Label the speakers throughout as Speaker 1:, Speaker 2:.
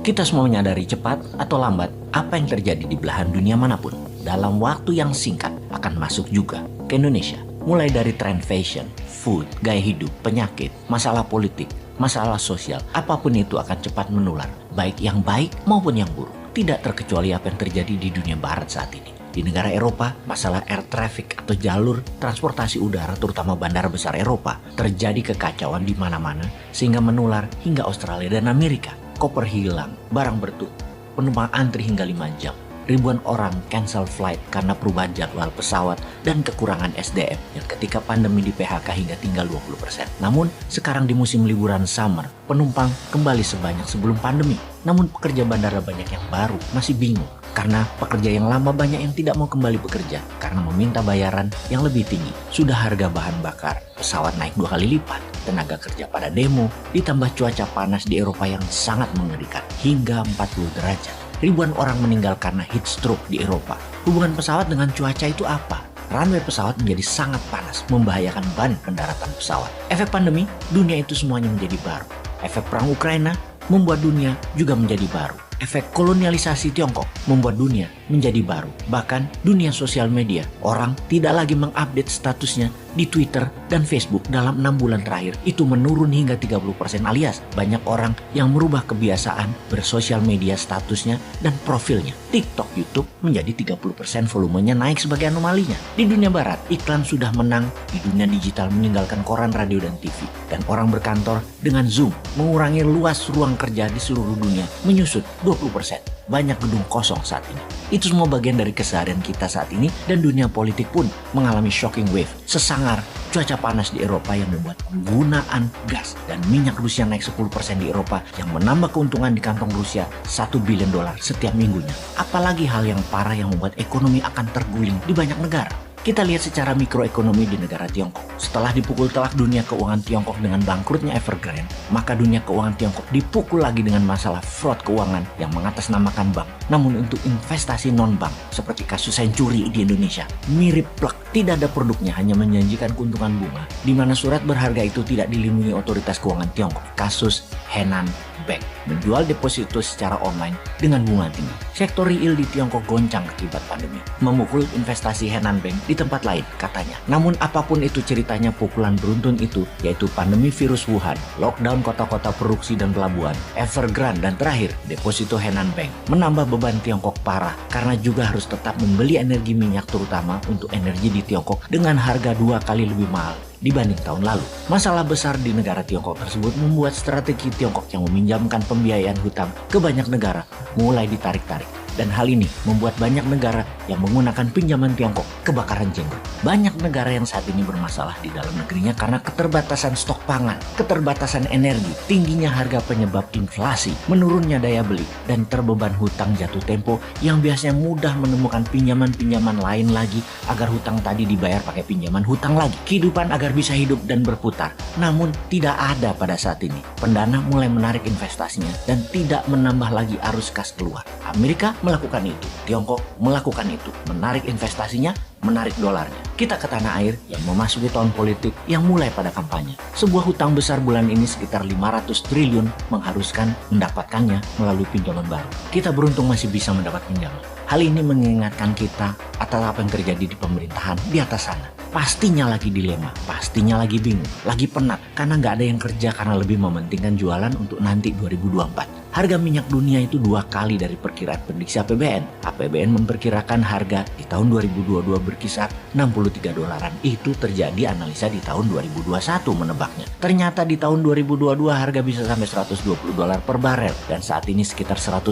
Speaker 1: Kita semua menyadari cepat atau lambat apa yang terjadi di belahan dunia manapun dalam waktu yang singkat akan masuk juga ke Indonesia. Mulai dari tren fashion, food, gaya hidup, penyakit, masalah politik, masalah sosial, apapun itu akan cepat menular, baik yang baik maupun yang buruk. Tidak terkecuali apa yang terjadi di dunia barat saat ini. Di negara Eropa, masalah air traffic atau jalur transportasi udara terutama bandara besar Eropa terjadi kekacauan di mana-mana sehingga menular hingga Australia dan Amerika. Koper hilang, barang bertumpuk, penumpang antri hingga 5 jam. Ribuan orang cancel flight karena perubahan jadwal pesawat dan kekurangan SDM yang ketika pandemi di PHK hingga tinggal 20%. Namun sekarang di musim liburan summer, penumpang kembali sebanyak sebelum pandemi. Namun pekerja bandara banyak yang baru masih bingung karena pekerja yang lama banyak yang tidak mau kembali bekerja karena meminta bayaran yang lebih tinggi. Sudah harga bahan bakar pesawat naik 2 kali lipat, tenaga kerja pada demo, ditambah cuaca panas di Eropa yang sangat mengerikan hingga 40 derajat. Ribuan orang meninggal karena heat stroke di Eropa. Hubungan pesawat dengan cuaca itu apa? Runway pesawat menjadi sangat panas, membahayakan ban pendaratan pesawat. Efek pandemi, dunia itu semuanya menjadi baru. Efek perang Ukraina membuat dunia juga menjadi baru. Efek kolonialisasi Tiongkok membuat dunia menjadi baru. Bahkan dunia sosial media, orang tidak lagi mengupdate statusnya di Twitter dan Facebook dalam 6 bulan terakhir. Itu menurun hingga 30% alias banyak orang yang merubah kebiasaan bersosial media statusnya dan profilnya. TikTok, YouTube menjadi 30% volumenya naik sebagai anomalinya. Di dunia barat, iklan sudah menang di dunia digital meninggalkan koran, radio, dan TV. Dan orang berkantor dengan Zoom mengurangi luas ruang kerja di seluruh dunia menyusut 20%. Banyak gedung kosong saat ini. Itu semua bagian dari keseharian kita saat ini dan dunia politik pun mengalami shocking wave. Sesangar cuaca panas di Eropa yang membuat penggunaan gas dan minyak Rusia naik 10% di Eropa yang menambah keuntungan di kantong Rusia $1 billion setiap minggunya. Apalagi hal yang parah yang membuat ekonomi akan terguling di banyak negara. Kita lihat secara mikroekonomi di negara Tiongkok. Setelah dipukul telak dunia keuangan Tiongkok dengan bangkrutnya Evergrande, maka dunia keuangan Tiongkok dipukul lagi dengan masalah fraud keuangan yang mengatasnamakan bank. Namun untuk investasi non-bank, seperti kasus Century di Indonesia, mirip plek. Tidak ada produknya, hanya menjanjikan keuntungan bunga, di mana surat berharga itu tidak dilindungi otoritas keuangan Tiongkok. Kasus Henan Bank menjual deposito secara online dengan bunga tinggi. Sektor real di Tiongkok goncang akibat pandemi, memukul investasi Henan Bank di tempat lain katanya. Namun apapun itu ceritanya, pukulan beruntun itu yaitu pandemi virus Wuhan, lockdown kota-kota produksi dan pelabuhan, Evergrande, dan terakhir deposito Henan Bank menambah beban Tiongkok parah karena juga harus tetap membeli energi minyak terutama untuk energi di Tiongkok dengan harga 2 kali lebih mahal dibanding tahun lalu. Masalah besar di negara Tiongkok tersebut membuat strategi Tiongkok yang meminjamkan pembiayaan hutang ke banyak negara mulai ditarik-tarik. Dan hal ini membuat banyak negara yang menggunakan pinjaman Tiongkok kebakaran jenggot. Banyak negara yang saat ini bermasalah di dalam negerinya karena keterbatasan stok pangan, keterbatasan energi, tingginya harga penyebab inflasi, menurunnya daya beli, dan terbeban hutang jatuh tempo yang biasanya mudah menemukan pinjaman-pinjaman lain lagi agar hutang tadi dibayar pakai pinjaman hutang lagi. Kehidupan agar bisa hidup dan berputar. Namun tidak ada pada saat ini. Pendana mulai menarik investasinya dan tidak menambah lagi arus kas keluar. Amerika melakukan itu, Tiongkok melakukan itu, menarik investasinya, menarik dolarnya. Kita ke tanah air yang memasuki tahun politik yang mulai pada kampanye. Sebuah hutang besar bulan ini sekitar 500 triliun mengharuskan mendapatkannya melalui pinjaman baru. Kita beruntung masih bisa mendapat pinjaman. Hal ini mengingatkan kita atas apa yang terjadi di pemerintahan di atas sana. Pastinya lagi dilema, pastinya lagi bingung, lagi penat karena nggak ada yang kerja karena lebih mementingkan jualan untuk nanti 2024. Harga minyak dunia itu 2 kali dari perkiraan prediksi APBN. APBN memperkirakan harga di tahun 2022 berkisar $63. Itu terjadi analisa di tahun 2021 menebaknya. Ternyata di tahun 2022 harga bisa sampai $120 per barel dan saat ini sekitar $100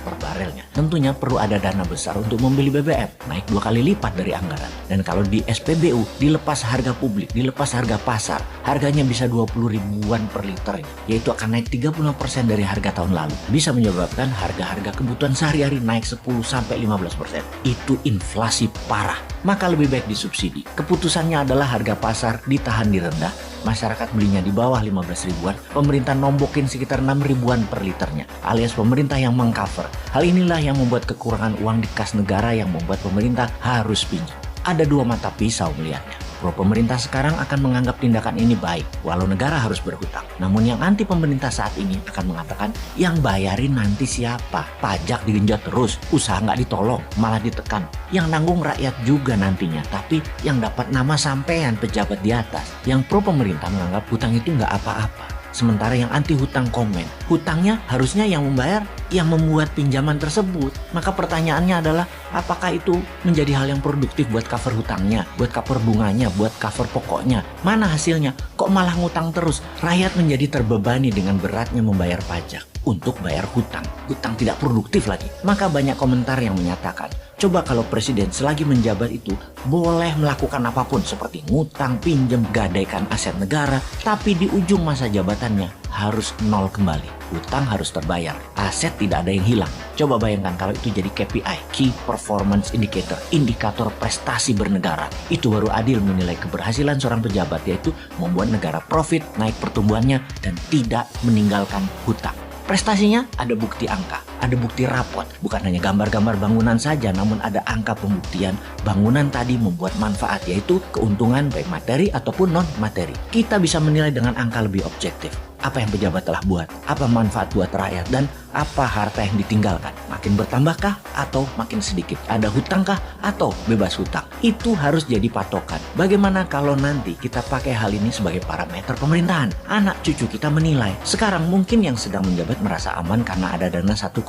Speaker 1: per barelnya. Tentunya perlu ada dana besar untuk membeli BBM, naik 2 kali lipat dari anggaran. Dan kalau di SPBU dilepas harga publik, dilepas harga pasar, harganya bisa 20 ribuan per liternya, yaitu akan naik 30% dari harga tahun lalu. Bisa menyebabkan harga-harga kebutuhan sehari-hari naik 10-15%. Itu inflasi parah. Maka lebih baik disubsidi. Keputusannya adalah harga pasar ditahan di rendah, masyarakat belinya di bawah 15 ribuan, pemerintah nombokin sekitar 6 ribuan per liternya, alias pemerintah yang mengcover. Hal inilah yang membuat kekurangan uang di kas negara yang membuat pemerintah harus pinjam. Ada 2 mata pisau melihatnya. Pro pemerintah sekarang akan menganggap tindakan ini baik, walau negara harus berhutang. Namun yang anti pemerintah saat ini akan mengatakan yang bayarin nanti siapa? Pajak digenjot terus, usaha nggak ditolong, malah ditekan. Yang nanggung rakyat juga nantinya, tapi yang dapat nama sampean pejabat di atas. Yang pro pemerintah menganggap hutang itu nggak apa-apa. Sementara yang anti hutang komen, hutangnya harusnya yang membayar yang membuat pinjaman tersebut. Maka pertanyaannya adalah, apakah itu menjadi hal yang produktif buat cover hutangnya, buat cover bunganya, buat cover pokoknya? Mana hasilnya? Kok malah ngutang terus? Rakyat menjadi terbebani dengan beratnya membayar pajak untuk bayar hutang. Hutang tidak produktif lagi. Maka banyak komentar yang menyatakan, coba kalau presiden selagi menjabat itu boleh melakukan apapun seperti ngutang, pinjam, gadaikan aset negara, tapi di ujung masa jabatannya harus nol kembali. Hutang harus terbayar, aset tidak ada yang hilang. Coba bayangkan kalau itu jadi KPI, Key Performance Indicator, indikator prestasi bernegara. Itu baru adil menilai keberhasilan seorang pejabat, yaitu membuat negara profit, naik pertumbuhannya, dan tidak meninggalkan hutang. Prestasinya ada bukti angka, ada bukti rapot, bukan hanya gambar-gambar bangunan saja, namun ada angka pembuktian bangunan tadi membuat manfaat, yaitu keuntungan baik materi ataupun non-materi. Kita bisa menilai dengan angka lebih objektif. Apa yang pejabat telah buat, apa manfaat buat rakyat, dan apa harta yang ditinggalkan. Makin bertambahkah atau makin sedikit? Ada hutangkah atau bebas hutang? Itu harus jadi patokan. Bagaimana kalau nanti kita pakai hal ini sebagai parameter pemerintahan? Anak cucu kita menilai. Sekarang mungkin yang sedang menjabat merasa aman karena ada dana 1,2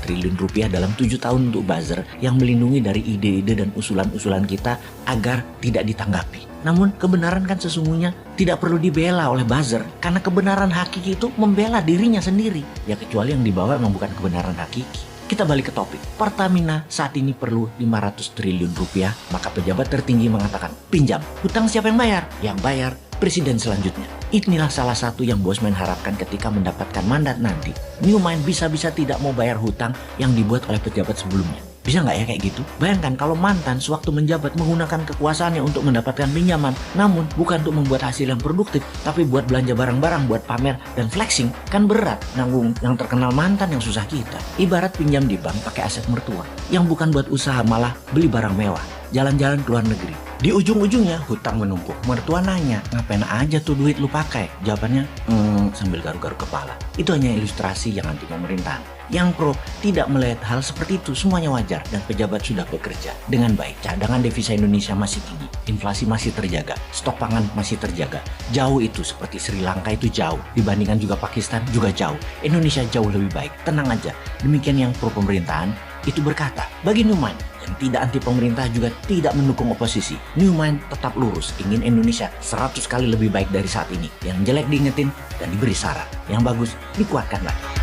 Speaker 1: triliun rupiah dalam 7 tahun untuk buzzer yang melindungi dari ide-ide dan usulan-usulan kita agar tidak ditanggapi. Namun kebenaran kan sesungguhnya tidak perlu dibela oleh buzzer, karena kebenaran hakiki itu membela dirinya sendiri. Ya kecuali yang dibawa memang bukan kebenaran hakiki. Kita balik ke topik. Pertamina saat ini perlu 500 triliun rupiah, maka pejabat tertinggi mengatakan pinjam. Hutang siapa yang bayar? Yang bayar presiden selanjutnya. Inilah salah satu yang Bosman harapkan ketika mendapatkan mandat nanti. Newmind bisa-bisa tidak mau bayar hutang yang dibuat oleh pejabat sebelumnya. Bisa nggak ya kayak gitu? Bayangkan kalau mantan sewaktu menjabat menggunakan kekuasaannya untuk mendapatkan pinjaman, namun bukan untuk membuat hasil yang produktif, tapi buat belanja barang-barang, buat pamer dan flexing. Kan berat nanggung yang terkenal mantan yang susah kita. Ibarat pinjam di bank pakai aset mertua, yang bukan buat usaha malah beli barang mewah, jalan-jalan ke luar negeri. Di ujung-ujungnya hutang menumpuk. Mertua nanya, ngapain aja tuh duit lu pakai? Jawabannya, sambil garuk-garuk kepala. Itu hanya ilustrasi yang anti pemerintahan. Yang pro tidak melihat hal seperti itu, semuanya wajar dan pejabat sudah bekerja dengan baik. Cadangan devisa Indonesia masih tinggi, inflasi masih terjaga, stok pangan masih terjaga. Jauh itu seperti Sri Lanka itu jauh, dibandingkan juga Pakistan juga jauh. Indonesia jauh lebih baik, tenang aja. Demikian yang pro pemerintahan itu berkata. Bagi Newmind yang tidak anti pemerintah juga tidak mendukung oposisi, Newmind tetap lurus, ingin Indonesia 100 kali lebih baik dari saat ini. Yang jelek diingetin dan diberi saran, yang bagus dikuatkan lagi.